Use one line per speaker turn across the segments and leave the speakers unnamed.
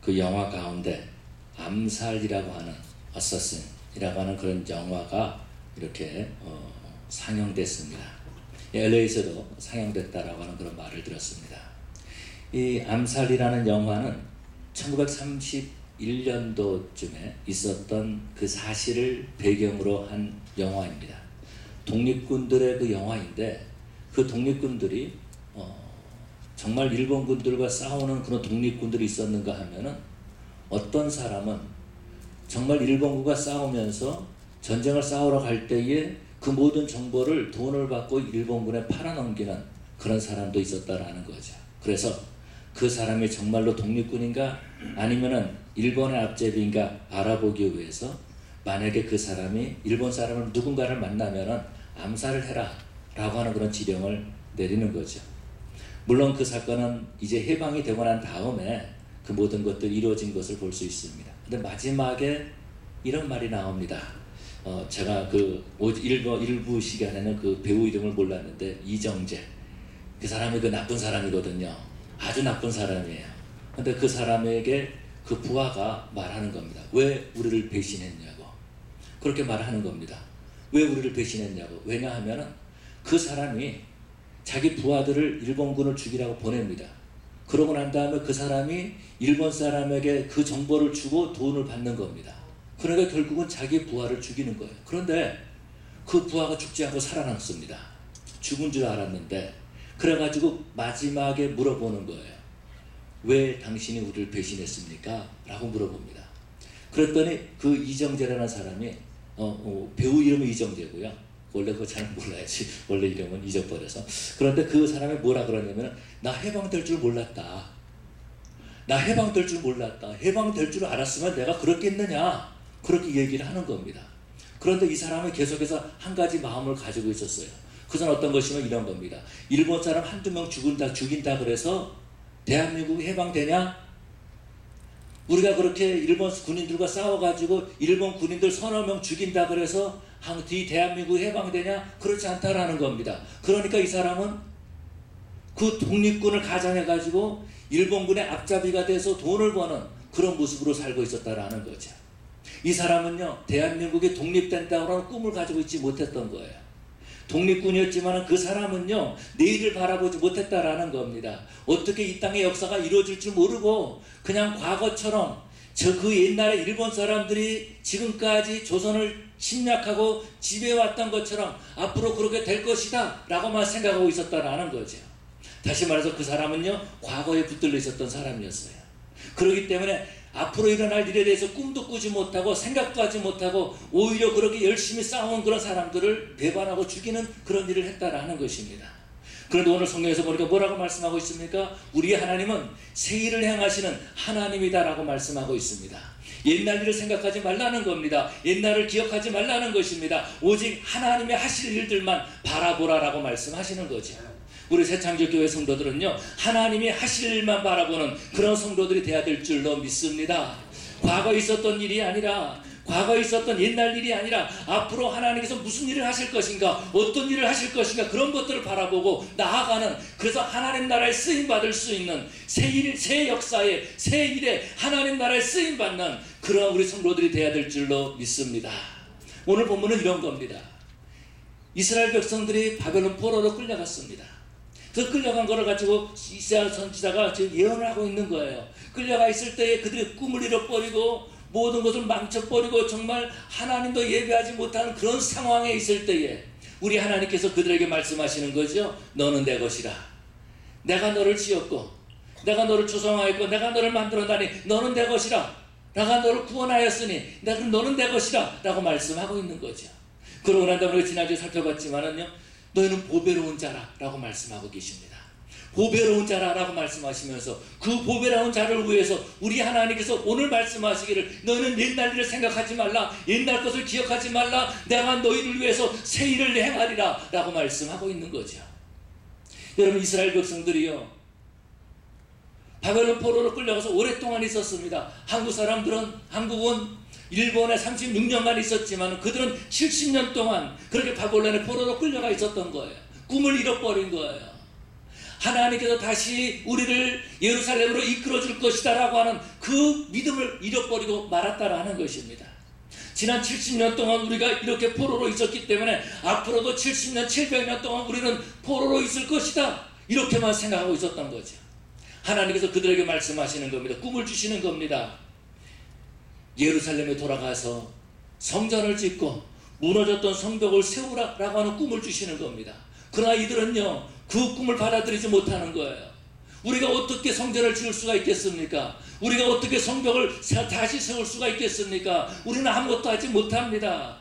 그 영화 가운데 암살이라고 하는 어서신이라고 하는 그런 영화가 이렇게 상영됐습니다. LA에서도 상영됐다라고 하는 그런 말을 들었습니다. 이 암살이라는 영화는 1931년도쯤에 있었던 그 사실을 배경으로 한 영화입니다. 독립군들의 그 영화인데 그 독립군들이 정말 일본군들과 싸우는 그런 독립군들이 있었는가 하면은 어떤 사람은 정말 일본군과 싸우면서 전쟁을 싸우러 갈 때에 그 모든 정보를 돈을 받고 일본군에 팔아넘기는 그런 사람도 있었다라는 거죠. 그래서 그 사람이 정말로 독립군인가 아니면은 일본의 앞제비인가 알아보기 위해서 만약에 그 사람이 일본 사람을 누군가를 만나면은 암살을 해라 라고 하는 그런 지령을 내리는 거죠. 물론 그 사건은 이제 해방이 되고 난 다음에 그 모든 것들이 이루어진 것을 볼 수 있습니다. 근데 마지막에 이런 말이 나옵니다. 제가 그 일부 시간에는 그 배우 이름을 몰랐는데 이정재, 그 사람이 그 나쁜 사람이거든요. 아주 나쁜 사람이에요. 근데 그 사람에게 그 부하가 말하는 겁니다. 왜 우리를 배신했냐고. 그렇게 말하는 겁니다. 왜 우리를 배신했냐고. 왜냐하면 그 사람이 자기 부하들을 일본군을 죽이라고 보냅니다. 그러고 난 다음에 그 사람이 일본 사람에게 그 정보를 주고 돈을 받는 겁니다. 그러니까 결국은 자기 부하를 죽이는 거예요. 그런데 그 부하가 죽지 않고 살아남습니다. 죽은 줄 알았는데 그래가지고 마지막에 물어보는 거예요. 왜 당신이 우리를 배신했습니까? 라고 물어봅니다. 그랬더니 그 이정재라는 사람이 배우 이름은 이정재고요. 원래 그거 잘 몰라야지. 원래 이름은 잊어버려서. 그런데 그 사람이 뭐라 그러냐면 나 해방될 줄 몰랐다. 나 해방될 줄 몰랐다. 해방될 줄 알았으면 내가 그렇겠느냐. 그렇게 얘기를 하는 겁니다. 그런데 이 사람은 계속해서 한 가지 마음을 가지고 있었어요. 그것은 어떤 것이면 이런 겁니다. 일본 사람 한두 명 죽인다 그래서 대한민국이 해방되냐? 우리가 그렇게 일본 군인들과 싸워가지고 일본 군인들 서너 명 죽인다 그래서 대한민국이 해방되냐? 그렇지 않다라는 겁니다. 그러니까 이 사람은 그 독립군을 가장해가지고 일본군의 앞잡이가 돼서 돈을 버는 그런 모습으로 살고 있었다라는 거죠. 이 사람은요, 대한민국이 독립된다고 하는 꿈을 가지고 있지 못했던 거예요. 독립군이었지만 그 사람은요, 내일을 바라보지 못했다라는 겁니다. 어떻게 이 땅의 역사가 이루어질 줄 모르고 그냥 과거처럼 그 옛날에 일본 사람들이 지금까지 조선을 침략하고 지배해왔던 것처럼 앞으로 그렇게 될 것이다 라고만 생각하고 있었다라는 거죠. 다시 말해서 그 사람은요, 과거에 붙들려 있었던 사람이었어요. 그렇기 때문에 앞으로 일어날 일에 대해서 꿈도 꾸지 못하고 생각도 하지 못하고 오히려 그렇게 열심히 싸운 그런 사람들을 배반하고 죽이는 그런 일을 했다라는 것입니다. 그런데 오늘 성경에서 보니까 뭐라고 말씀하고 있습니까? 우리 하나님은 새 일을 행하시는 하나님이다라고 말씀하고 있습니다. 옛날 일을 생각하지 말라는 겁니다. 옛날을 기억하지 말라는 것입니다. 오직 하나님의 하실 일들만 바라보라라고 말씀하시는 거죠. 우리 새창조교회 성도들은요, 하나님이 하실 일만 바라보는 그런 성도들이 돼야 될 줄로 믿습니다. 과거에 있었던 일이 아니라, 과거에 있었던 옛날 일이 아니라 앞으로 하나님께서 무슨 일을 하실 것인가, 어떤 일을 하실 것인가, 그런 것들을 바라보고 나아가는, 그래서 하나님 나라에 쓰임받을 수 있는 새 역사에, 새 일에 하나님 나라에 쓰임받는 그런 우리 성도들이 돼야 될 줄로 믿습니다. 오늘 본문은 이런 겁니다. 이스라엘 백성들이 바벨론 포로로 끌려갔습니다. 그 끌려간 거를 가지고 이사야 선지자가 지금 예언을 하고 있는 거예요. 끌려가 있을 때에 그들의 꿈을 잃어버리고 모든 것을 망쳐버리고 정말 하나님도 예배하지 못하는 그런 상황에 있을 때에 우리 하나님께서 그들에게 말씀하시는 거죠. 너는 내 것이라. 내가 너를 지었고 내가 너를 조성하였고 내가 너를 만들었다니 너는 내 것이라. 내가 너를 구원하였으니 너는 내 것이라 라고 말씀하고 있는 거죠. 그러고 난 다음에 지난주에 살펴봤지만은요, 너희는 보배로운 자라 라고 말씀하고 계십니다. 보배로운 자라 라고 말씀하시면서 그 보배로운 자를 위해서 우리 하나님께서 오늘 말씀하시기를 너희는 옛날 일을 생각하지 말라, 옛날 것을 기억하지 말라, 내가 너희를 위해서 새 일을 행하리라 라고 말씀하고 있는 거죠. 여러분, 이스라엘 백성들이요, 바벨론 포로로 끌려가서 오랫동안 있었습니다. 한국은 일본에 36년간 있었지만 그들은 70년 동안 그렇게 바벨론의 포로로 끌려가 있었던 거예요. 꿈을 잃어버린 거예요. 하나님께서 다시 우리를 예루살렘으로 이끌어 줄 것이다 라고 하는 그 믿음을 잃어버리고 말았다라는 것입니다. 지난 70년 동안 우리가 이렇게 포로로 있었기 때문에 앞으로도 70년, 700년 동안 우리는 포로로 있을 것이다, 이렇게만 생각하고 있었던 거죠. 하나님께서 그들에게 말씀하시는 겁니다. 꿈을 주시는 겁니다. 예루살렘에 돌아가서 성전을 짓고 무너졌던 성벽을 세우라라고 하는 꿈을 주시는 겁니다. 그러나 이들은요, 그 꿈을 받아들이지 못하는 거예요. 우리가 어떻게 성전을 지을 수가 있겠습니까? 우리가 어떻게 성벽을 다시 세울 수가 있겠습니까? 우리는 아무것도 하지 못합니다.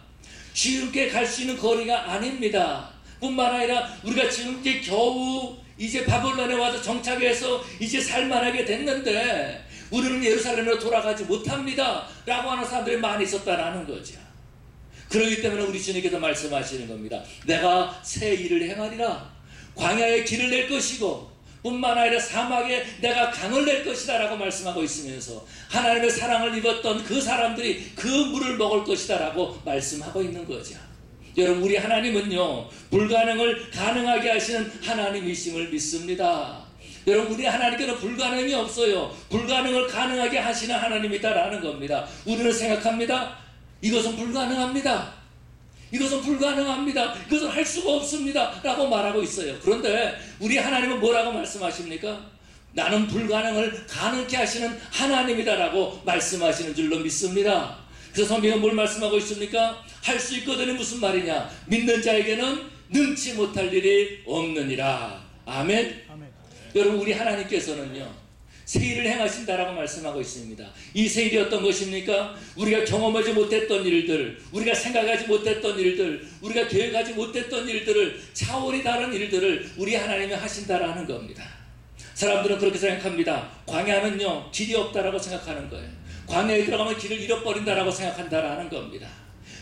쉽게 갈 수 있는 거리가 아닙니다. 뿐만 아니라 우리가 지금 이제 겨우 이제 바벨론에 와서 정착해서 이제 살만하게 됐는데 우리는 예루살렘으로 돌아가지 못합니다 라고 하는 사람들이 많이 있었다라는 거죠. 그렇기 때문에 우리 주님께서 말씀하시는 겁니다. 내가 새 일을 행하리라. 광야에 길을 낼 것이고 뿐만 아니라 사막에 내가 강을 낼 것이다 라고 말씀하고 있으면서 하나님의 사랑을 입었던 그 사람들이 그 물을 먹을 것이다 라고 말씀하고 있는 거죠. 여러분, 우리 하나님은요, 불가능을 가능하게 하시는 하나님이심을 믿습니다. 여러분, 우리 하나님께는 불가능이 없어요. 불가능을 가능하게 하시는 하나님이다라는 겁니다. 우리는 생각합니다. 이것은 불가능합니다. 이것은 불가능합니다. 이것은 할 수가 없습니다 라고 말하고 있어요. 그런데 우리 하나님은 뭐라고 말씀하십니까? 나는 불가능을 가능케 하시는 하나님이다 라고 말씀하시는 줄로 믿습니다. 그래서 성경은 뭘 말씀하고 있습니까? 할 수 있거든이 무슨 말이냐? 믿는 자에게는 능치 못할 일이 없느니라. 아멘. 아멘. 여러분, 우리 하나님께서는요, 새 일을 행하신다라고 말씀하고 있습니다. 이 새 일이 어떤 것입니까? 우리가 경험하지 못했던 일들, 우리가 생각하지 못했던 일들, 우리가 계획하지 못했던 일들을, 차원이 다른 일들을 우리 하나님이 하신다라는 겁니다. 사람들은 그렇게 생각합니다. 광야는요, 길이 없다라고 생각하는 거예요. 광야에 들어가면 길을 잃어버린다라고 생각한다라는 겁니다.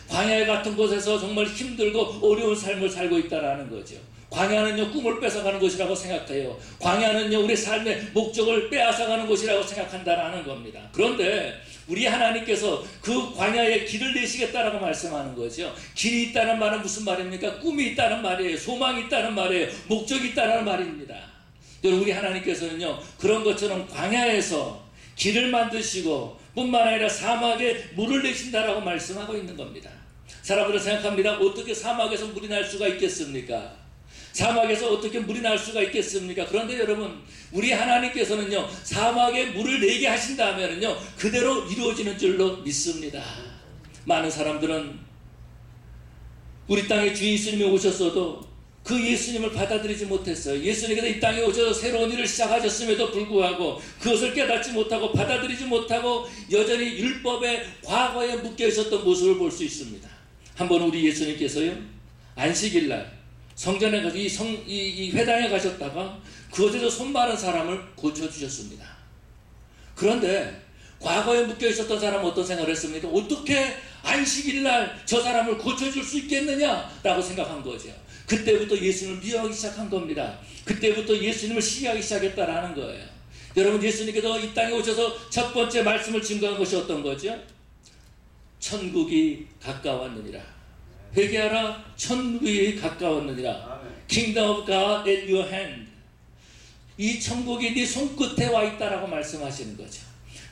광야 같은 곳에서 정말 힘들고 어려운 삶을 살고 있다라는 거죠. 광야는요, 꿈을 뺏어가는 곳이라고 생각해요. 광야는요, 우리 삶의 목적을 빼앗아가는 곳이라고 생각한다라는 겁니다. 그런데 우리 하나님께서 그 광야에 길을 내시겠다라고 말씀하는 거죠. 길이 있다는 말은 무슨 말입니까? 꿈이 있다는 말이에요. 소망이 있다는 말이에요. 목적이 있다는 말입니다. 여러분, 우리 하나님께서는요, 그런 것처럼 광야에서 길을 만드시고 뿐만 아니라 사막에 물을 내신다라고 말씀하고 있는 겁니다. 사람들은 생각합니다. 어떻게 사막에서 물이 날 수가 있겠습니까? 사막에서 어떻게 물이 날 수가 있겠습니까? 그런데 여러분, 우리 하나님께서는요, 사막에 물을 내게 하신다면은요, 그대로 이루어지는 줄로 믿습니다. 많은 사람들은 우리 땅에 주 예수님이 오셨어도 그 예수님을 받아들이지 못했어요. 예수님께서 이 땅에 오셔서 새로운 일을 시작하셨음에도 불구하고 그것을 깨닫지 못하고 받아들이지 못하고 여전히 율법의 과거에 묶여 있었던 모습을 볼 수 있습니다. 한번 우리 예수님께서요, 안식일날 성전에 가서 이 회당에 가셨다가 그곳에서 손 마른 사람을 고쳐주셨습니다. 그런데 과거에 묶여 있었던 사람은 어떤 생각을 했습니까? 어떻게 안식일날 저 사람을 고쳐줄 수 있겠느냐라고 생각한 거죠. 그때부터 예수님을 미워하기 시작한 겁니다. 그때부터 예수님을 시기하기 시작했다라는 거예요. 여러분, 예수님께서 이 땅에 오셔서 첫 번째 말씀을 증거한 것이 어떤 거죠? 천국이 가까웠느니라. 회개하라, 천국이 가까웠느니라. Kingdom of God at your hand. 이 천국이 네 손끝에 와 있다라고 말씀하시는 거죠.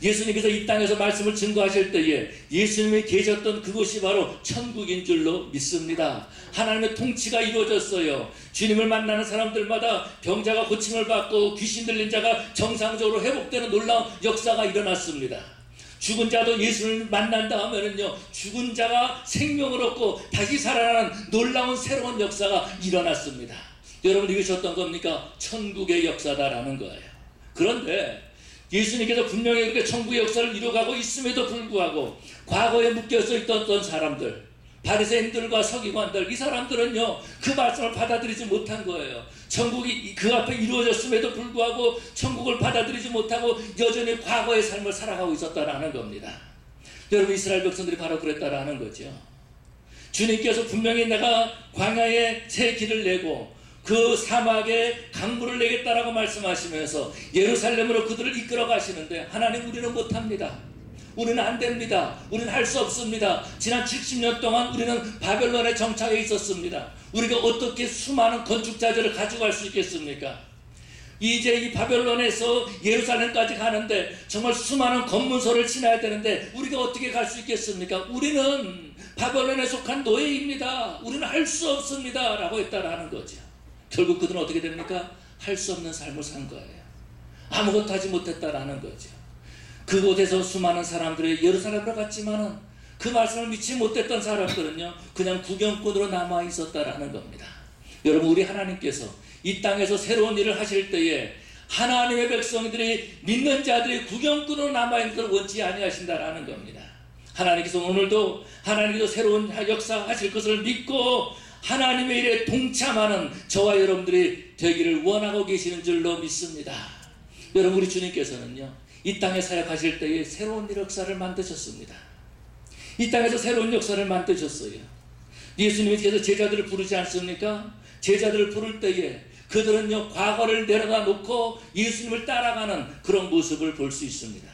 예수님께서 이 땅에서 말씀을 증거하실 때에 예수님이 계셨던 그곳이 바로 천국인 줄로 믿습니다. 하나님의 통치가 이루어졌어요. 주님을 만나는 사람들마다 병자가 고침을 받고 귀신 들린 자가 정상적으로 회복되는 놀라운 역사가 일어났습니다. 죽은 자도 예수를 만난 다음에는요, 죽은 자가 생명을 얻고 다시 살아나는 놀라운 새로운 역사가 일어났습니다. 여러분, 이것이 어떤 겁니까? 천국의 역사다라는 거예요. 그런데 예수님께서 분명히 그렇게 천국의 역사를 이루어가고 있음에도 불구하고 과거에 묶여서 있던 사람들, 바리새인들과 서기관들, 이 사람들은요, 그 말씀을 받아들이지 못한 거예요. 천국이 그 앞에 이루어졌음에도 불구하고 천국을 받아들이지 못하고 여전히 과거의 삶을 살아가고 있었다라는 겁니다. 여러분, 이스라엘 백성들이 바로 그랬다라는 거죠. 주님께서 분명히 내가 광야에 새 길을 내고 그 사막에 강물을 내겠다라고 말씀하시면서 예루살렘으로 그들을 이끌어 가시는데, 하나님, 우리는 못합니다. 우리는 안 됩니다. 우리는 할 수 없습니다. 지난 70년 동안 우리는 바벨론에 정착해 있었습니다. 우리가 어떻게 수많은 건축자재를 가져갈 수 있겠습니까? 이제 이 바벨론에서 예루살렘까지 가는데 정말 수많은 검문소를 지나야 되는데 우리가 어떻게 갈 수 있겠습니까? 우리는 바벨론에 속한 노예입니다. 우리는 할 수 없습니다. 라고 했다라는 거죠. 결국 그들은 어떻게 됩니까? 할 수 없는 삶을 산 거예요. 아무것도 하지 못했다라는 거죠. 그곳에서 수많은 사람들이 예루살렘으로 갔지만은 그 말씀을 믿지 못했던 사람들은요, 그냥 구경꾼으로 남아 있었다라는 겁니다. 여러분, 우리 하나님께서 이 땅에서 새로운 일을 하실 때에 하나님의 백성들이, 믿는 자들이 구경꾼으로 남아있는 것을 원치 아니하신다라는 겁니다. 하나님께서 오늘도 하나님께서 새로운 역사 하실 것을 믿고 하나님의 일에 동참하는 저와 여러분들이 되기를 원하고 계시는 줄로 믿습니다. 여러분, 우리 주님께서는요, 이 땅에 사역하실 때에 새로운 역사를 만드셨습니다. 이 땅에서 새로운 역사를 만드셨어요. 예수님께서 제자들을 부르지 않습니까? 제자들을 부를 때에 그들은요, 과거를 내려다 놓고 예수님을 따라가는 그런 모습을 볼 수 있습니다.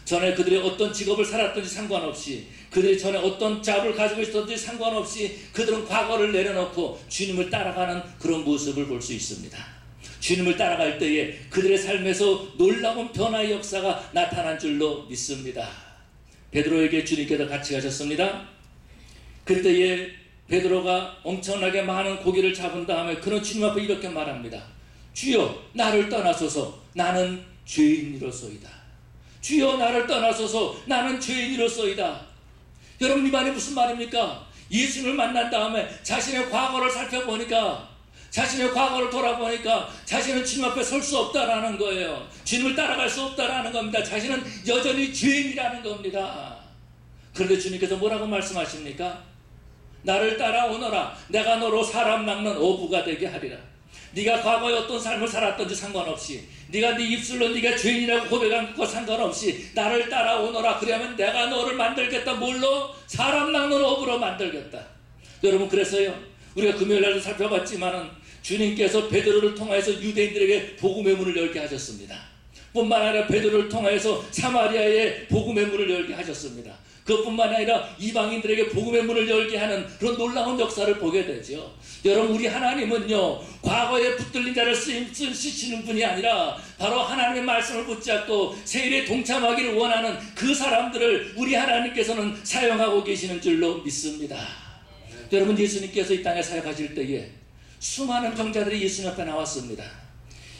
전에 그들이 어떤 직업을 살았든지 상관없이, 그들이 전에 어떤 잡을 가지고 있었든지 상관없이 그들은 과거를 내려놓고 주님을 따라가는 그런 모습을 볼 수 있습니다. 주님을 따라갈 때에 그들의 삶에서 놀라운 변화의 역사가 나타난 줄로 믿습니다. 베드로에게 주님께서 같이 가셨습니다. 그때에 베드로가 엄청나게 많은 고기를 잡은 다음에 그는 주님 앞에 이렇게 말합니다. 주여, 나를 떠나소서, 나는 죄인이로소이다. 주여, 나를 떠나소서, 나는 죄인이로소이다. 여러분, 이 말이 무슨 말입니까? 예수님을 만난 다음에 자신의 과거를 살펴보니까, 자신의 과거를 돌아보니까 자신은 주님 앞에 설 수 없다라는 거예요. 주님을 따라갈 수 없다라는 겁니다. 자신은 여전히 죄인이라는 겁니다. 그런데 주님께서 뭐라고 말씀하십니까? 나를 따라오너라. 내가 너로 사람 낚는 어부가 되게 하리라. 네가 과거에 어떤 삶을 살았던지 상관없이, 네가 네 입술로 네가 죄인이라고 고백한 것과 상관없이 나를 따라오너라. 그러면 내가 너를 만들겠다. 뭘로? 사람 낚는 어부로 만들겠다. 여러분, 그래서요, 우리가 금요일날도 살펴봤지만은 주님께서 베드로를 통해서 유대인들에게 복음의 문을 열게 하셨습니다. 뿐만 아니라 베드로를 통해서 사마리아의 복음의 문을 열게 하셨습니다. 그것뿐만 아니라 이방인들에게 복음의 문을 열게 하는 그런 놀라운 역사를 보게 되죠. 여러분, 우리 하나님은요, 과거에 붙들린 자를 쓰시는 분이 아니라 바로 하나님의 말씀을 붙잡고 새 일에 동참하기를 원하는 그 사람들을 우리 하나님께서는 사용하고 계시는 줄로 믿습니다. 여러분, 예수님께서 이 땅에 사역하실 때에 수많은 병자들이 예수님 앞에 나왔습니다.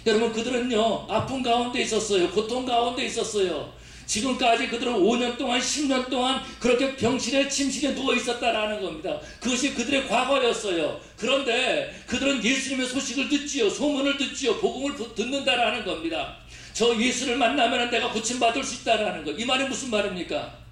여러분, 그들은요, 아픔 가운데 있었어요. 고통 가운데 있었어요. 지금까지 그들은 5년 동안 10년 동안 그렇게 병실에 침실에 누워 있었다라는 겁니다. 그것이 그들의 과거였어요. 그런데 그들은 예수님의 소식을 듣지요, 소문을 듣지요, 복음을 듣는다라는 겁니다. 저 예수를 만나면 내가 고침받을 수 있다라는 거. 이 말이 무슨 말입니까?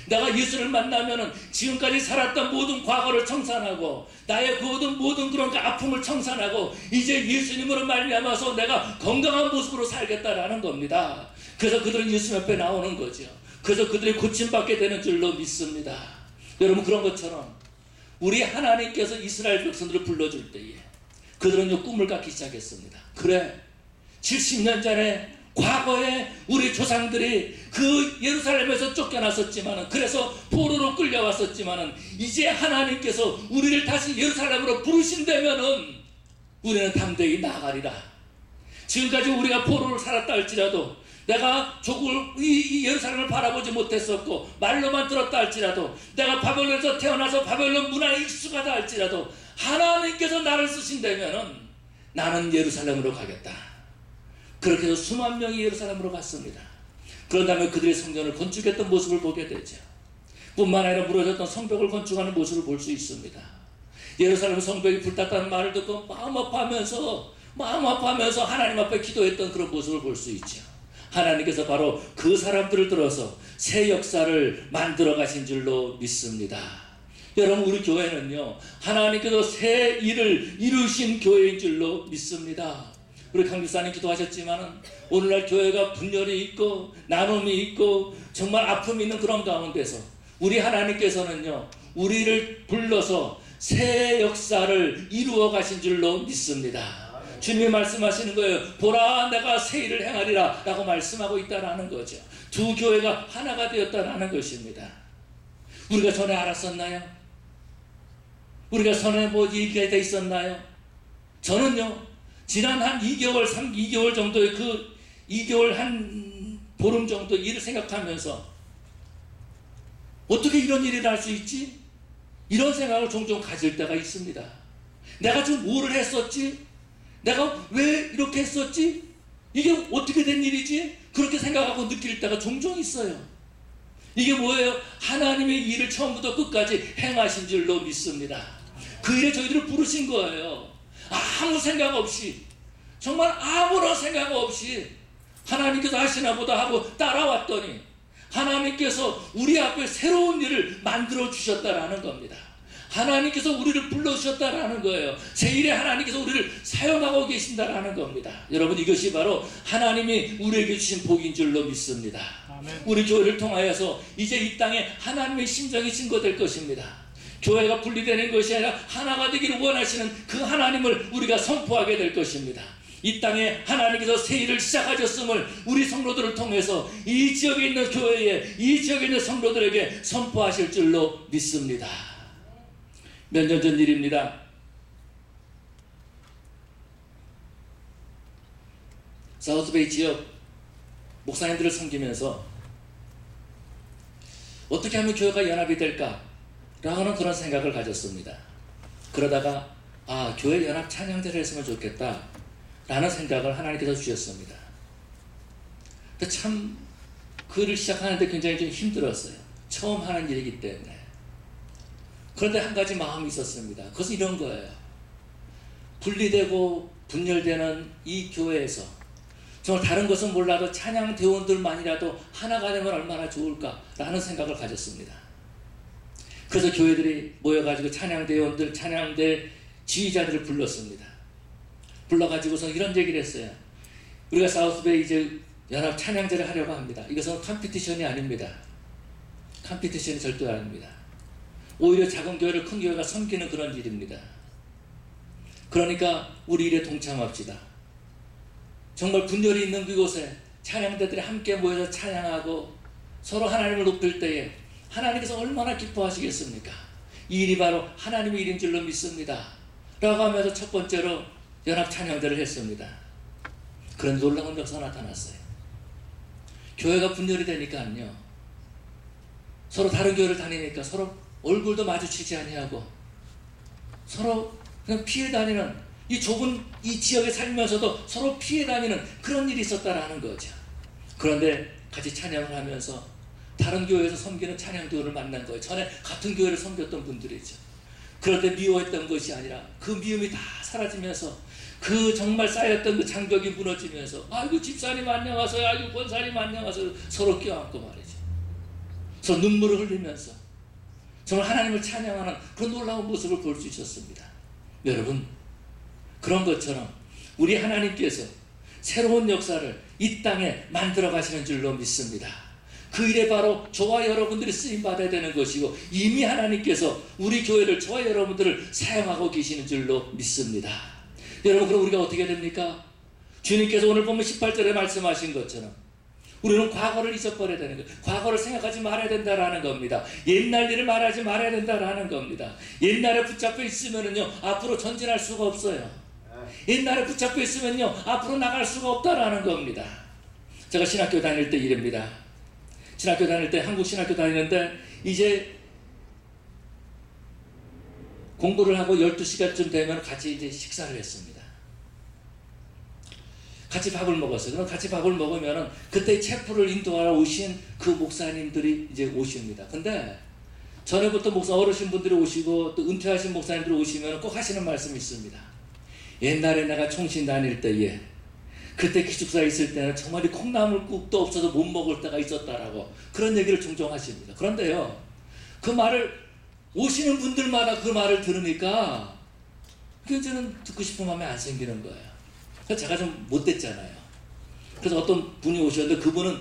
내가 예수를 만나면은 지금까지 살았던 모든 과거를 청산하고 나의 모든 그런 아픔을 청산하고 이제 예수님으로 말미암아서 내가 건강한 모습으로 살겠다라는 겁니다. 그래서 그들은 예수님 앞에 나오는 거죠. 그래서 그들이 고침받게 되는 줄로 믿습니다. 여러분, 그런 것처럼 우리 하나님께서 이스라엘 백성들을 불러줄 때에 그들은 꿈을 갖기 시작했습니다. 그래, 70년 전에 과거에 우리 조상들이 그 예루살렘에서 쫓겨났었지만은, 그래서 포로로 끌려왔었지만은, 이제 하나님께서 우리를 다시 예루살렘으로 부르신다면은 우리는 담대히 나아가리라. 지금까지 우리가 포로를 살았다 할지라도, 내가 이 예루살렘을 바라보지 못했었고 말로만 들었다 할지라도, 내가 바벨론에서 태어나서 바벨론 문화에 익숙하다 할지라도 하나님께서 나를 쓰신다면은 나는 예루살렘으로 가겠다. 그렇게 해서 수만 명이 예루살렘으로 갔습니다. 그런 다음에 그들의 성전을 건축했던 모습을 보게 되죠. 뿐만 아니라 무너졌던 성벽을 건축하는 모습을 볼 수 있습니다. 예루살렘 성벽이 불탔다는 말을 듣고 마음 아파하면서 하나님 앞에 기도했던 그런 모습을 볼 수 있죠. 하나님께서 바로 그 사람들을 들어서 새 역사를 만들어 가신 줄로 믿습니다. 여러분, 우리 교회는요, 하나님께서 새 일을 이루신 교회인 줄로 믿습니다. 우리 강집사님 기도하셨지만은 오늘날 교회가 분열이 있고 나눔이 있고 정말 아픔이 있는 그런 가운데서 우리 하나님께서는요, 우리를 불러서 새 역사를 이루어 가신 줄로 믿습니다. 주님이 말씀하시는 거예요. 보라, 내가 새 일을 행하리라 라고 말씀하고 있다라는 거죠. 두 교회가 하나가 되었다라는 것입니다. 우리가 전에 알았었나요? 우리가 전에 얘기가 돼 있었나요? 저는요, 지난 한 2개월, 2개월 정도의 그 2개월 한 보름 정도 일을 생각하면서 어떻게 이런 일이 날 수 있지? 이런 생각을 종종 가질 때가 있습니다. 내가 좀 뭐를 했었지? 내가 왜 이렇게 했었지? 이게 어떻게 된 일이지? 그렇게 생각하고 느낄 때가 종종 있어요. 이게 뭐예요? 하나님의 일을 처음부터 끝까지 행하신 줄로 믿습니다. 그 일에 저희들을 부르신 거예요. 아무 생각 없이, 정말 아무런 생각 없이 하나님께서 하시나 보다 하고 따라왔더니 하나님께서 우리 앞에 새로운 일을 만들어 주셨다라는 겁니다. 하나님께서 우리를 불러주셨다라는 거예요. 새 일에 하나님께서 우리를 사용하고 계신다라는 겁니다. 여러분, 이것이 바로 하나님이 우리에게 주신 복인 줄로 믿습니다. 아멘. 우리 교회를 통하여서 이제 이 땅에 하나님의 심정이 증거될 것입니다. 교회가 분리되는 것이 아니라 하나가 되기를 원하시는 그 하나님을 우리가 선포하게 될 것입니다. 이 땅에 하나님께서 새 일을 시작하셨음을 우리 성도들을 통해서 이 지역에 있는 교회에, 이 지역에 있는 성도들에게 선포하실 줄로 믿습니다. 몇 년 전 일입니다. 사우스베이 지역 목사님들을 섬기면서 어떻게 하면 교회가 연합이 될까? 라는 그런 생각을 가졌습니다. 그러다가 교회 연합 찬양제를 했으면 좋겠다 라는 생각을 하나님께서 주셨습니다. 근데 참 그 일을 시작하는데 굉장히 좀 힘들었어요. 처음 하는 일이기 때문에. 그런데 한 가지 마음이 있었습니다. 그것은 이런 거예요. 분리되고 분열되는 이 교회에서 정말 다른 것은 몰라도 찬양 대원들만이라도 하나가 되면 얼마나 좋을까라는 생각을 가졌습니다. 그래서 교회들이 모여가지고 찬양 대원들, 찬양대 지휘자들을 불렀습니다. 불러가지고서 이런 얘기를 했어요. 우리가 사우스베이 이제 연합 찬양제를 하려고 합니다. 이것은 컴피티션이 아닙니다. 컴피티션이 절대 아닙니다. 오히려 작은 교회를 큰 교회가 섬기는 그런 일입니다. 그러니까 우리 일에 동참합시다. 정말 분열이 있는 그곳에 찬양대들이 함께 모여서 찬양하고 서로 하나님을 높일 때에 하나님께서 얼마나 기뻐하시겠습니까? 이 일이 바로 하나님의 일인 줄로 믿습니다. 라고 하면서 첫 번째로 연합 찬양대를 했습니다. 그런 놀라운 역사가 나타났어요. 교회가 분열이 되니까요, 서로 다른 교회를 다니니까 서로 얼굴도 마주치지 아니하고 서로 그냥 피해 다니는, 이 좁은 이 지역에 살면서도 서로 피해 다니는 그런 일이 있었다라는 거죠. 그런데 같이 찬양을 하면서 다른 교회에서 섬기는 찬양교회를 만난 거예요. 전에 같은 교회를 섬겼던 분들이죠. 그런데 미워했던 것이 아니라 그 미움이 다 사라지면서 그 정말 쌓였던 그 장벽이 무너지면서 아이고 집사님 안녕하세요, 아이고 권사님 안녕하세요, 서로 껴안고 말이죠. 서로 눈물을 흘리면서 정말 하나님을 찬양하는 그런 놀라운 모습을 볼 수 있었습니다. 여러분, 그런 것처럼 우리 하나님께서 새로운 역사를 이 땅에 만들어 가시는 줄로 믿습니다. 그 일에 바로 저와 여러분들이 쓰임받아야 되는 것이고 이미 하나님께서 우리 교회를, 저와 여러분들을 사용하고 계시는 줄로 믿습니다. 여러분, 그럼 우리가 어떻게 됩니까? 주님께서 오늘 보면 18절에 말씀하신 것처럼 우리는 과거를 잊어버려야 되는 거예요. 과거를 생각하지 말아야 된다라는 겁니다. 옛날 일을 말하지 말아야 된다라는 겁니다. 옛날에 붙잡혀 있으면은요, 앞으로 전진할 수가 없어요. 옛날에 붙잡혀 있으면요, 앞으로 나갈 수가 없다라는 겁니다. 제가 신학교 다닐 때 일입니다. 신학교 다닐 때, 한국 신학교 다니는데 이제 공부를 하고 12시간쯤 되면 같이 이제 식사를 했습니다. 같이 밥을 먹었어요. 그럼 같이 밥을 먹으면은 그때 체프를 인도하러 오신 그 목사님들이 이제 오십니다. 근데 전에부터 목사 어르신분들이 오시고 또 은퇴하신 목사님들이 오시면 꼭 하시는 말씀이 있습니다. 옛날에 내가 총신 다닐 때에 그때 기숙사에 있을 때는 정말 이 콩나물국도 없어서 못 먹을 때가 있었다라고 그런 얘기를 종종 하십니다. 그런데요, 그 말을 오시는 분들마다 그 말을 들으니까 그 저는 듣고 싶은 마음이 안 생기는 거예요. 그래서 제가 좀 못됐잖아요. 그래서 어떤 분이 오셨는데 그분은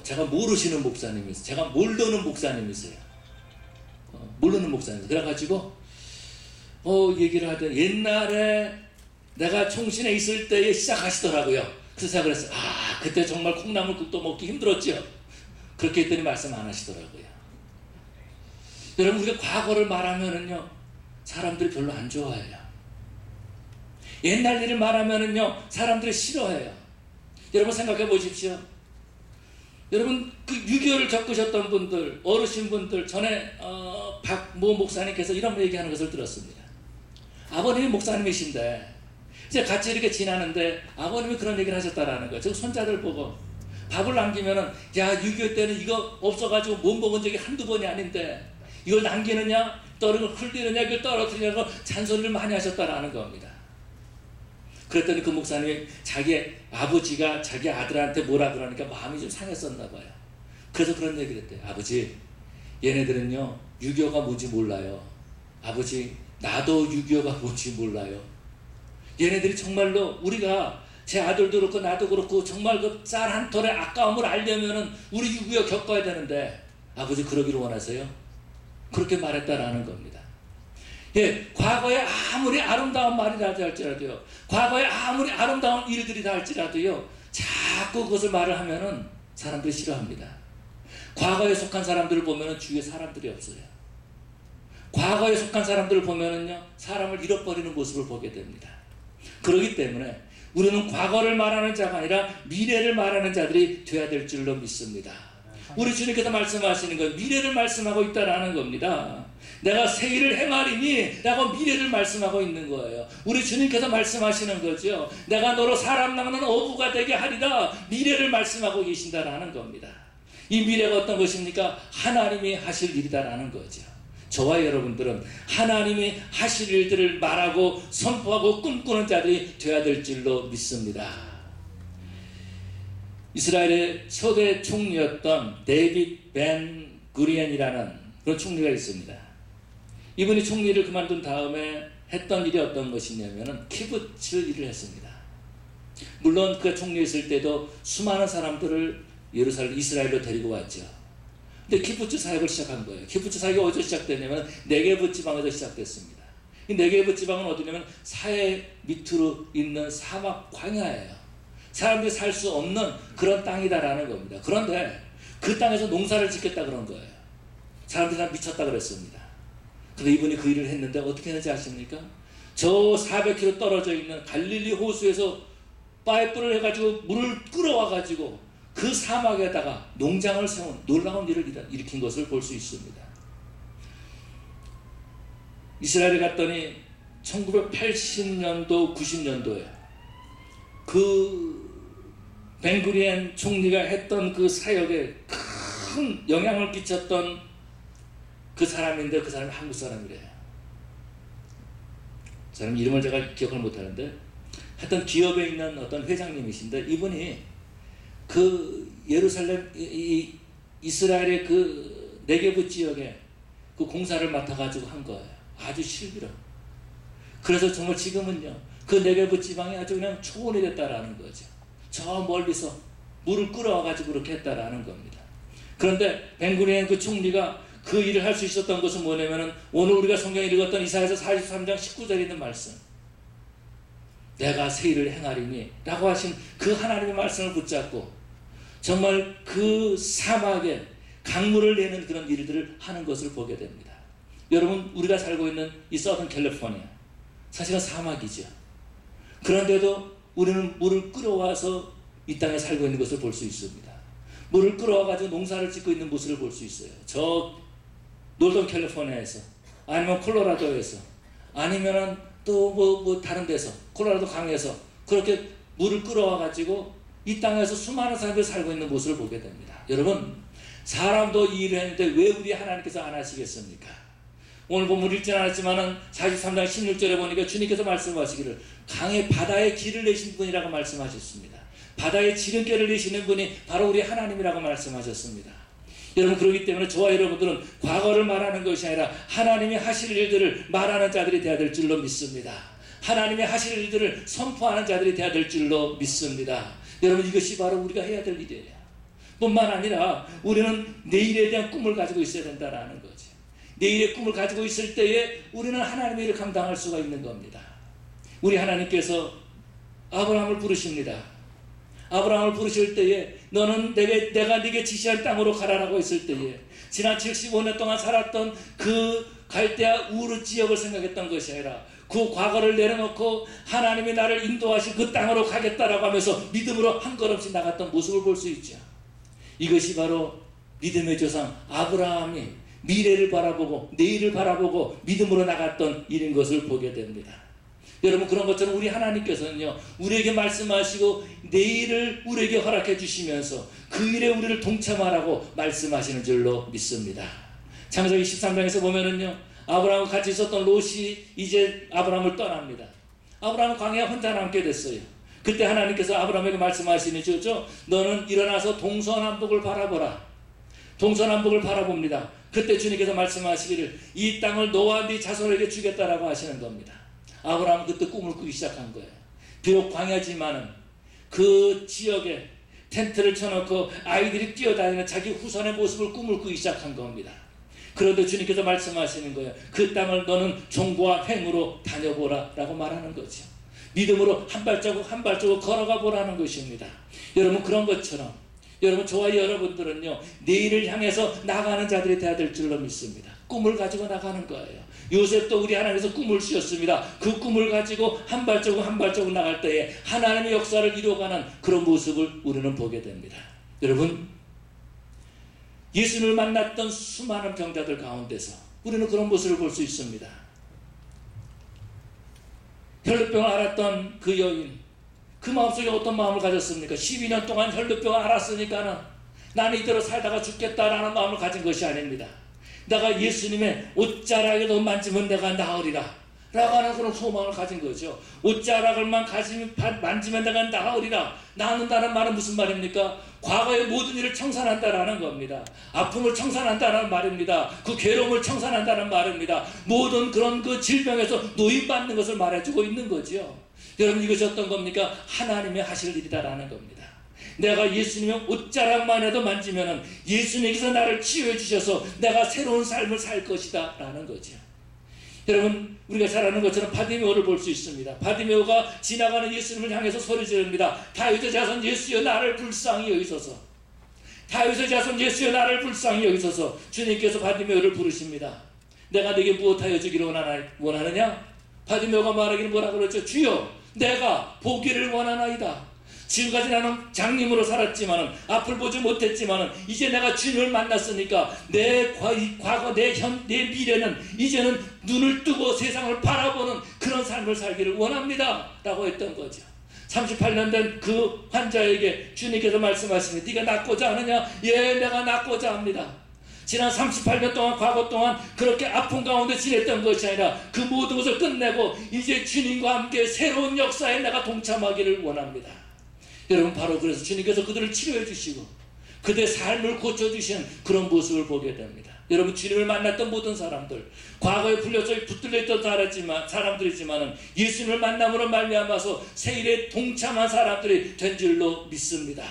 제가 모르시는 목사님이세요. 제가 모르는 목사님이세요. 모르는 목사님. 그래가지고 얘기를 하더니 옛날에 내가 총신에 있을 때에 시작하시더라고요. 그래서 제가 그랬어요. 그때 정말 콩나물국도 먹기 힘들었죠. 그렇게 했더니 말씀 안 하시더라고요. 여러분, 우리가 과거를 말하면은요, 사람들이 별로 안 좋아해요. 옛날 일을 말하면은요 사람들이 싫어해요. 여러분 생각해 보십시오. 여러분 그 6.25를 겪으셨던 분들, 어르신분들, 전에 박모 목사님께서 이런 얘기하는 것을 들었습니다. 아버님이 목사님이신데 이제 같이 이렇게 지나는데 아버님이 그런 얘기를 하셨다라는 거예요. 저 손자들 보고 밥을 남기면은 야 6.25 때는 이거 없어가지고 못 먹은 적이 한두 번이 아닌데 이걸 남기느냐 떨어을 흘리느냐 이걸 떨어뜨리냐고 잔소리를 많이 하셨다라는 겁니다. 그랬더니 그 목사님이 자기 아버지가 자기 아들한테 뭐라 그러니까 마음이 좀 상했었나 봐요. 그래서 그런 얘기를 했대요. 아버지 얘네들은요 6.25가 뭔지 몰라요. 아버지 나도 6.25가 뭔지 몰라요. 얘네들이 정말로 우리가 제 아들도 그렇고 나도 그렇고 정말 그 쌀 한 톨의 아까움을 알려면은 우리 6.25 겪어야 되는데 아버지 그러기를 원하세요? 그렇게 말했다라는 겁니다. 예, 과거에 아무리 아름다운 말이라 할지라도요, 과거에 아무리 아름다운 일들이라 할지라도요, 자꾸 그것을 말을 하면은 사람들이 싫어합니다. 과거에 속한 사람들을 보면은 주위에 사람들이 없어요. 과거에 속한 사람들을 보면은요, 사람을 잃어버리는 모습을 보게 됩니다. 그렇기 때문에 우리는 과거를 말하는 자가 아니라 미래를 말하는 자들이 되어야 될 줄로 믿습니다. 우리 주님께서 말씀하시는 건 미래를 말씀하고 있다라는 겁니다. 내가 새 일을 행하리니 라고 미래를 말씀하고 있는 거예요. 우리 주님께서 말씀하시는 거죠. 내가 너로 사람 낚는 어부가 되게 하리라 미래를 말씀하고 계신다라는 겁니다. 이 미래가 어떤 것입니까? 하나님이 하실 일이다라는 거죠. 저와 여러분들은 하나님이 하실 일들을 말하고 선포하고 꿈꾸는 자들이 되어야 될 줄로 믿습니다. 이스라엘의 초대 총리였던 데이빗 벤 구리언이라는 그런 총리가 있습니다. 이분이 총리를 그만둔 다음에 했던 일이 어떤 것이냐면 키부츠 일을 했습니다. 물론 그가 총리했을 때도 수많은 사람들을 예루살렘 이스라엘로 데리고 왔죠. 근데 키부츠 사역을 시작한 거예요. 키부츠 사역이 어디서 시작됐냐면 네게브 지방에서 시작됐습니다. 이 네게브 지방은 어디냐면 사해 밑으로 있는 사막 광야예요. 사람들이 살 수 없는 그런 땅이다라는 겁니다. 그런데 그 땅에서 농사를 짓겠다 그런 거예요. 사람들이 다 미쳤다 그랬습니다. 근데 이분이 그 일을 했는데 어떻게 했는지 아십니까? 저 400km 떨어져 있는 갈릴리 호수에서 파이프를 해가지고 물을 끌어와가지고 그 사막에다가 농장을 세운 놀라운 일을 일으킨 것을 볼 수 있습니다. 이스라엘에 갔더니 1980년도 90년도에 그 벤구리언 총리가 했던 그 사역에 큰 영향을 끼쳤던 그 사람인데 그 사람이 한국 사람이래요. 그 사람 이름을 제가 기억을 못하는데 하여튼 기업에 있는 어떤 회장님이신데 이분이 그 예루살렘 이스라엘의 그 네게브 지역에 그 공사를 맡아가지고 한 거예요. 아주 실비로. 그래서 정말 지금은요 그 네게브 지방이 아주 그냥 초원이 됐다라는 거죠. 저 멀리서 물을 끌어와가지고 그렇게 했다라는 겁니다. 그런데 벤구리언 그 총리가 그 일을 할 수 있었던 것은 뭐냐면은 오늘 우리가 성경에 읽었던 이사야서 43장 19절에 있는 말씀, 내가 새 일을 행하리니 라고 하신 그 하나님의 말씀을 붙잡고 정말 그 사막에 강물을 내는 그런 일들을 하는 것을 보게 됩니다. 여러분 우리가 살고 있는 이 서던 캘리포니아 사실은 사막이죠. 그런데도 우리는 물을 끌어와서 이 땅에 살고 있는 것을 볼 수 있습니다. 물을 끌어와가지고 농사를 짓고 있는 모습을 볼 수 있어요. 저 노던 캘리포니아에서 아니면 콜로라도에서 아니면은 또 뭐 다른 데서 콜로라도 강에서 그렇게 물을 끌어와가지고 이 땅에서 수많은 사람들이 살고 있는 모습을 보게 됩니다. 여러분 사람도 이 일을 했는데 왜 우리 하나님께서 안 하시겠습니까? 오늘 본문 읽지 않았지만은 43장 16절에 보니까 주님께서 말씀하시기를 강에 바다에 길을 내신 분이라고 말씀하셨습니다. 바다에 지름길을 내시는 분이 바로 우리 하나님이라고 말씀하셨습니다. 여러분 그렇기 때문에 저와 여러분들은 과거를 말하는 것이 아니라 하나님이 하실 일들을 말하는 자들이 되어야 될 줄로 믿습니다. 하나님이 하실 일들을 선포하는 자들이 되어야 될 줄로 믿습니다. 여러분 이것이 바로 우리가 해야 될 일이에요. 뿐만 아니라 우리는 내일에 대한 꿈을 가지고 있어야 된다는 거죠. 내일의 꿈을 가지고 있을 때에 우리는 하나님의 일을 감당할 수가 있는 겁니다. 우리 하나님께서 아브라함을 부르십니다. 아브라함을 부르실 때에 너는 내가 네게 지시한 땅으로 가라라고 했을 때에 지난 75년 동안 살았던 그 갈대아 우르 지역을 생각했던 것이 아니라 그 과거를 내려놓고 하나님이 나를 인도하신 그 땅으로 가겠다라고 하면서 믿음으로 한 걸음씩 나갔던 모습을 볼 수 있죠. 이것이 바로 믿음의 조상 아브라함이 미래를 바라보고 내일을 바라보고 믿음으로 나갔던 일인 것을 보게 됩니다. 여러분, 그런 것처럼 우리 하나님께서는요, 우리에게 말씀하시고 내일을 우리에게 허락해 주시면서 그 일에 우리를 동참하라고 말씀하시는 줄로 믿습니다. 창세기 13장에서 보면은요, 아브라함과 같이 있었던 롯이 이제 아브라함을 떠납니다. 아브라함은 광야에 혼자 남게 됐어요. 그때 하나님께서 아브라함에게 말씀하시니 죠 너는 일어나서 동서남북을 바라보라. 동서남북을 바라봅니다. 그때 주님께서 말씀하시기를 이 땅을 너와 네 자손에게 주겠다라고 하시는 겁니다. 아브라함은 그때 꿈을 꾸기 시작한 거예요. 비록 광야지만은 그 지역에 텐트를 쳐놓고 아이들이 뛰어다니는 자기 후손의 모습을 꿈을 꾸기 시작한 겁니다. 그런데 주님께서 말씀하시는 거예요. 그 땅을 너는 종과 횡으로 다녀보라 라고 말하는 거죠. 믿음으로 한 발자국 한 발자국 걸어가 보라는 것입니다. 여러분, 그런 것처럼 여러분, 저와 여러분들은요, 내일을 향해서 나가는 자들이 되어야 될 줄로 믿습니다. 꿈을 가지고 나가는 거예요. 요셉도 우리 하나님께서 꿈을 주셨습니다. 그 꿈을 가지고 한 발자국 한 발자국 나갈 때에 하나님의 역사를 이루어가는 그런 모습을 우리는 보게 됩니다. 여러분, 예수님을 만났던 수많은 병자들 가운데서 우리는 그런 모습을 볼 수 있습니다. 혈루병을 앓았던 그 여인, 그 마음속에 어떤 마음을 가졌습니까? 12년 동안 혈루병을 앓았으니까는 나는 이대로 살다가 죽겠다라는 마음을 가진 것이 아닙니다. 내가 예수님의 옷자락에도 만지면 내가 나으리라 라고 하는 그런 소망을 가진 거죠. 옷자락을만 만지면 내가 나으리라. 나는다는 말은 무슨 말입니까? 과거의 모든 일을 청산한다라는 겁니다. 아픔을 청산한다는 말입니다. 그 괴로움을 청산한다는 말입니다. 모든 그런 그 질병에서 노임받는 것을 말해주고 있는 거죠. 여러분, 이것이 어떤 겁니까? 하나님이 하실 일이다라는 겁니다. 내가 예수님의 옷자락만 해도 만지면은 예수님께서 나를 치유해 주셔서 내가 새로운 삶을 살 것이다 라는 거죠. 여러분, 우리가 잘 아는 것처럼 바디메오를 볼 수 있습니다. 바디메오가 지나가는 예수님을 향해서 소리 지릅니다. 다윗의 자손 예수여 나를 불쌍히 여기소서. 다윗의 자손 예수여 나를 불쌍히 여기소서. 주님께서 바디메오를 부르십니다. 내가 네게 무엇하여 주기를 원하느냐? 바디메오가 말하기를 뭐라 그랬죠? 주여 내가 보기를 원하나이다. 지금까지 나는 장님으로 살았지만은 앞을 보지 못했지만은 이제 내가 주님을 만났으니까 내 과거, 내 미래는 이제는 눈을 뜨고 세상을 바라보는 그런 삶을 살기를 원합니다 라고 했던 거죠. 38년 된 그 환자에게 주님께서 말씀하시니 네가 낫고자 하느냐? 예, 내가 낫고자 합니다. 지난 38년 동안, 과거 동안 그렇게 아픔 가운데 지냈던 것이 아니라 그 모든 것을 끝내고 이제 주님과 함께 새로운 역사에 내가 동참하기를 원합니다. 여러분, 바로 그래서 주님께서 그들을 치료해 주시고 그들의 삶을 고쳐주시는 그런 모습을 보게 됩니다. 여러분, 주님을 만났던 모든 사람들, 과거에 붙들려 있던 사람들이지만 예수님을 만남으로 말미암아서 새 일에 동참한 사람들이 된 줄로 믿습니다.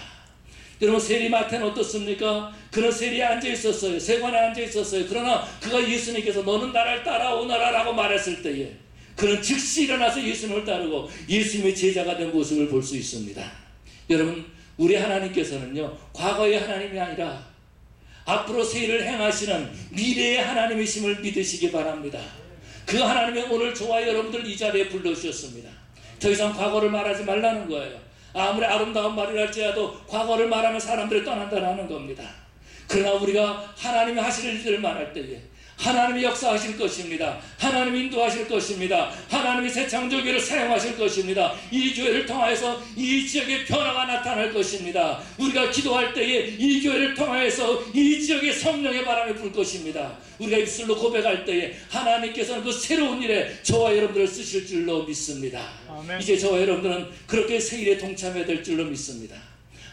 여러분, 세리마태는 어떻습니까? 그런 세리에 앉아 있었어요. 세관에 앉아 있었어요. 그러나 그가 예수님께서 너는 나를 따라오너라 라고 말했을 때에 그는 즉시 일어나서 예수님을 따르고 예수님의 제자가 된 모습을 볼 수 있습니다. 여러분, 우리 하나님께서는요, 과거의 하나님이 아니라 앞으로 새 일을 행하시는 미래의 하나님이심을 믿으시기 바랍니다. 그 하나님이 오늘 저와 여러분들 이 자리에 불러주셨습니다. 더 이상 과거를 말하지 말라는 거예요. 아무리 아름다운 말을 할지라도 과거를 말하면 사람들이 떠난다는 겁니다. 그러나 우리가 하나님이 하실 일들을 말할 때에 하나님이 역사하실 것입니다. 하나님이 인도하실 것입니다. 하나님이 새 창조기를 사용하실 것입니다. 이 교회를 통해서 이 지역에 변화가 나타날 것입니다. 우리가 기도할 때에 이 교회를 통해서 이 지역에 성령의 바람이 불 것입니다. 우리가 입술로 고백할 때에 하나님께서는 그 새로운 일에 저와 여러분들을 쓰실 줄로 믿습니다. 아멘. 이제 저와 여러분들은 그렇게 새 일에 동참해야 될 줄로 믿습니다.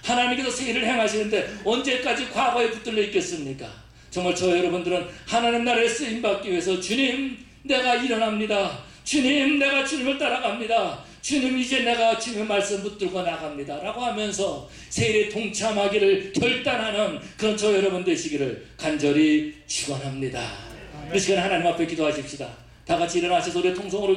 하나님께서 새 일을 행하시는데 언제까지 과거에 붙들려 있겠습니까? 정말 저 여러분들은 하나님 나라에 쓰임받기 위해서 주님 내가 일어납니다. 주님 내가 주님을 따라갑니다. 주님 이제 내가 주님의 말씀 붙들고 나갑니다 라고 하면서 세일에 동참하기를 결단하는 그런 저 여러분 되시기를 간절히 축원합니다. 이 시간 하나님 앞에 기도하십시다. 다 같이 일어나셔서 우리 통성으로